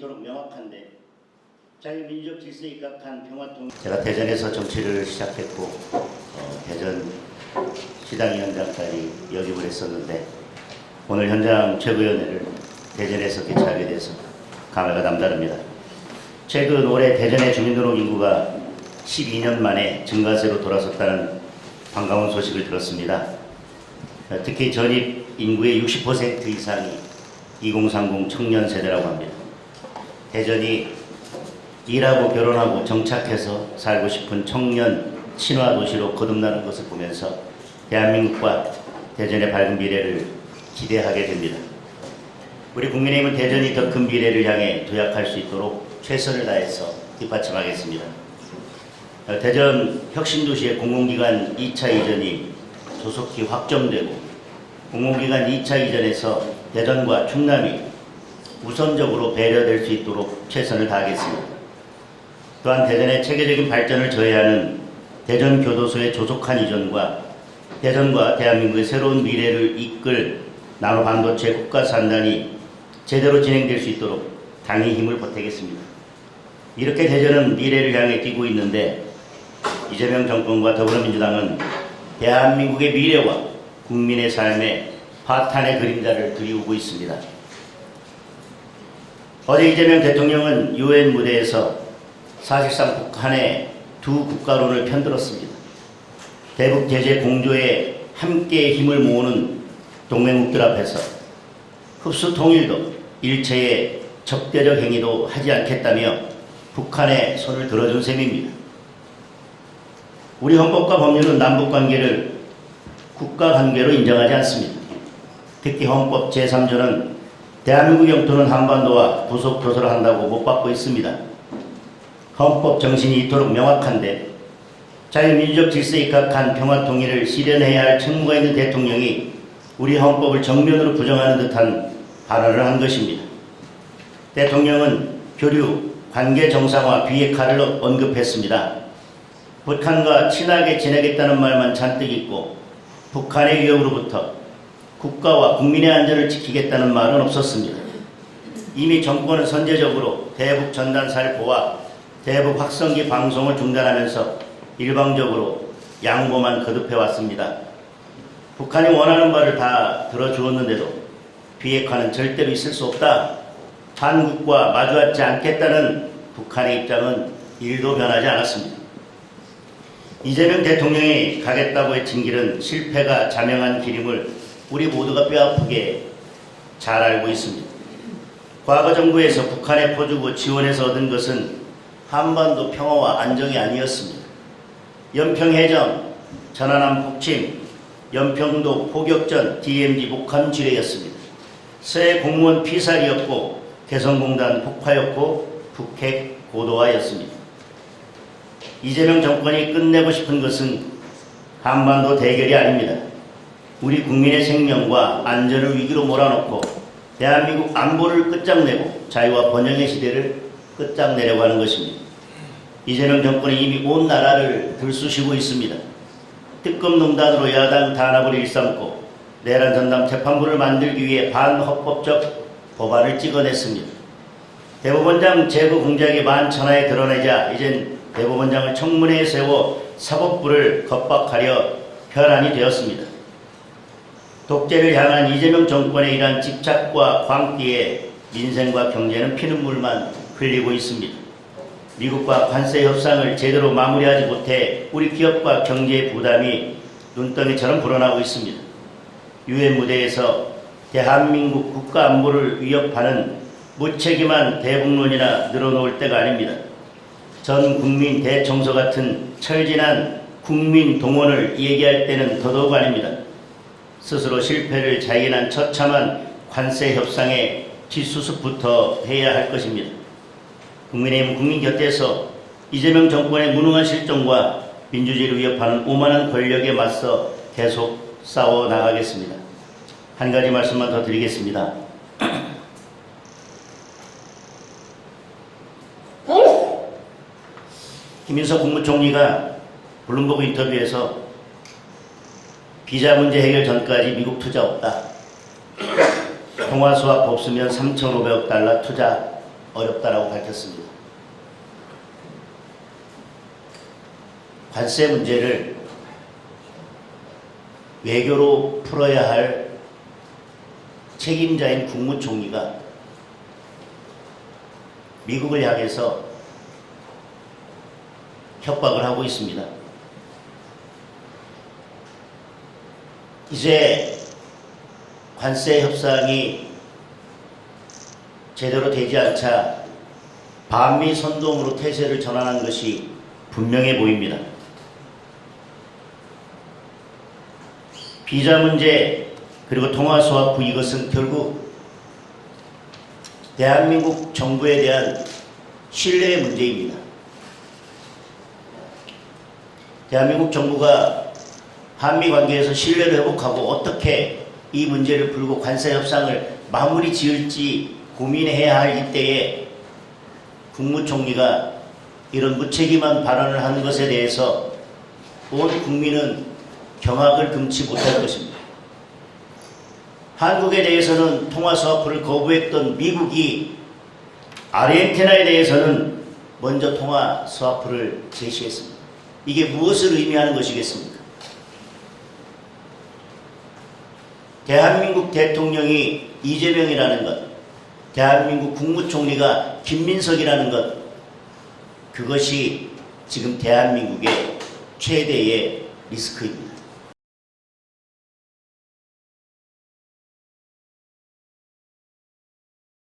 이토록 명확한데 자유민주적 질서에 입각한 평화통. 제가 대전에서 정치를 시작했고 대전 시당위원장까지 역임을 했었는데 오늘 현장 최고위원회를 대전에서 개최하게 돼서 감회가 남다릅니다. 최근 올해 대전의 주민등록 인구가 12년 만에 증가세로 돌아섰다는 반가운 소식을 들었습니다. 특히 전입 인구의 60% 이상이 2030 청년 세대라고 합니다. 대전이 일하고 결혼하고 정착해서 살고 싶은 청년 친화 도시로 거듭나는 것을 보면서 대한민국과 대전의 밝은 미래를 기대하게 됩니다. 우리 국민의힘은 대전이 더 큰 미래를 향해 도약할 수 있도록 최선을 다해서 뒷받침하겠습니다. 대전 혁신도시의 공공기관 2차 이전이 조속히 확정되고 공공기관 2차 이전에서 대전과 충남이 우선적으로 배려될 수 있도록 최선을 다하겠습니다. 또한 대전의 체계적인 발전을 저해하는 대전교도소의 조속한 이전과 대전과 대한민국의 새로운 미래를 이끌 나노반도체 국가산단이 제대로 진행될 수 있도록 당의 힘을 보태겠습니다. 이렇게 대전은 미래를 향해 뛰고 있는데 이재명 정권과 더불어민주당은 대한민국의 미래와 국민의 삶에 파탄의 그림자를 그리우고 있습니다. 어제 이재명 대통령은 UN 무대에서 사실상 북한의 두 국가론을 편들었습니다. 대북 제재 공조에 함께 힘을 모으는 동맹국들 앞에서 흡수 통일도 일체의 적대적 행위도 하지 않겠다며 북한의 손을 들어준 셈입니다. 우리 헌법과 법률은 남북관계를 국가관계로 인정하지 않습니다. 특히 헌법 제3조는 대한민국 영토는 한반도와 부속 교섭을 한다고 못 받고 있습니다. 헌법 정신이 이토록 명확한데 자유민주적 질서에 입각한 평화통일을 실현해야 할 책무가 있는 대통령이 우리 헌법을 정면으로 부정하는 듯한 발언을 한 것입니다. 대통령은 교류, 관계 정상화, 비핵화를 언급했습니다. 북한과 친하게 지내겠다는 말만 잔뜩 있고 북한의 위협으로부터 국가와 국민의 안전을 지키겠다는 말은 없었습니다. 이미 정권은 선제적으로 대북 전단 살포와 대북 확성기 방송을 중단하면서 일방적으로 양보만 거듭해왔습니다. 북한이 원하는 바를 다 들어주었는데도 비핵화는 절대로 있을 수 없다. 한국과 마주하지 않겠다는 북한의 입장은 1도 변하지 않았습니다. 이재명 대통령이 가겠다고 외친 길은 실패가 자명한 길임을 우리 모두가 뼈아프게 잘 알고 있습니다. 과거 정부에서 북한에 퍼주고 지원해서 얻은 것은 한반도 평화와 안정이 아니었습니다. 연평해전, 전하남 북침, 연평도 포격전, DMZ 목함 지뢰였습니다. 서해 공무원 피살이었고 개성공단 폭파였고 북핵 고도화였습니다. 이재명 정권이 끝내고 싶은 것은 한반도 대결이 아닙니다. 우리 국민의 생명과 안전을 위기로 몰아넣고 대한민국 안보를 끝장내고 자유와 번영의 시대를 끝장내려고 하는 것입니다. 이재명 정권이 이미 온 나라를 들쑤시고 있습니다. 특검농단으로 야당 단합을 일삼고 내란 전담 재판부를 만들기 위해 반헌법적 법안을 찍어냈습니다. 대법원장 제거 공작이 만천하에 드러내자 이젠 대법원장을 청문회에 세워 사법부를 겁박하려 현안이 되었습니다. 독재를 향한 이재명 정권의 이러한 집착과 광기에 민생과 경제는 피눈물만 흘리고 있습니다. 미국과 관세 협상을 제대로 마무리하지 못해 우리 기업과 경제의 부담이 눈덩이처럼 불어나고 있습니다. UN 무대에서 대한민국 국가 안보를 위협하는 무책임한 대북론이나 늘어놓을 때가 아닙니다. 전 국민 대청소 같은 철진한 국민 동원을 얘기할 때는 더더욱 아닙니다. 스스로 실패를 자인한 처참한 관세 협상의 뒷수습부터 해야 할 것입니다. 국민의힘은 국민 곁에서 이재명 정권의 무능한 실정과 민주주의를 위협하는 오만한 권력에 맞서 계속 싸워 나가겠습니다. 한 가지 말씀만 더 드리겠습니다. 김인석 국무총리가 블룸버그 인터뷰에서 비자 문제 해결 전까지 미국 투자 없다. 통화 수합 없으면 3,500억 달러 투자 어렵다라고 밝혔습니다. 관세 문제를 외교로 풀어야 할 책임자인 국무총리가 미국을 향해서 협박을 하고 있습니다. 이제 관세 협상이 제대로 되지 않자 반미 선동으로 태세를 전환한 것이 분명해 보입니다. 비자 문제 그리고 통화 스와프, 이것은 결국 대한민국 정부에 대한 신뢰의 문제입니다. 대한민국 정부가 한미 관계에서 신뢰를 회복하고 어떻게 이 문제를 풀고 관세 협상을 마무리 지을지 고민해야 할 이때에 국무총리가 이런 무책임한 발언을 한 것에 대해서 온 국민은 경악을 금치 못할 것입니다. 한국에 대해서는 통화 스와프를 거부했던 미국이 아르헨티나에 대해서는 먼저 통화 스와프를 제시했습니다. 이게 무엇을 의미하는 것이겠습니까? 대한민국 대통령이 이재명이라는 것, 대한민국 국무총리가 김민석이라는 것, 그것이 지금 대한민국의 최대의 리스크입니다.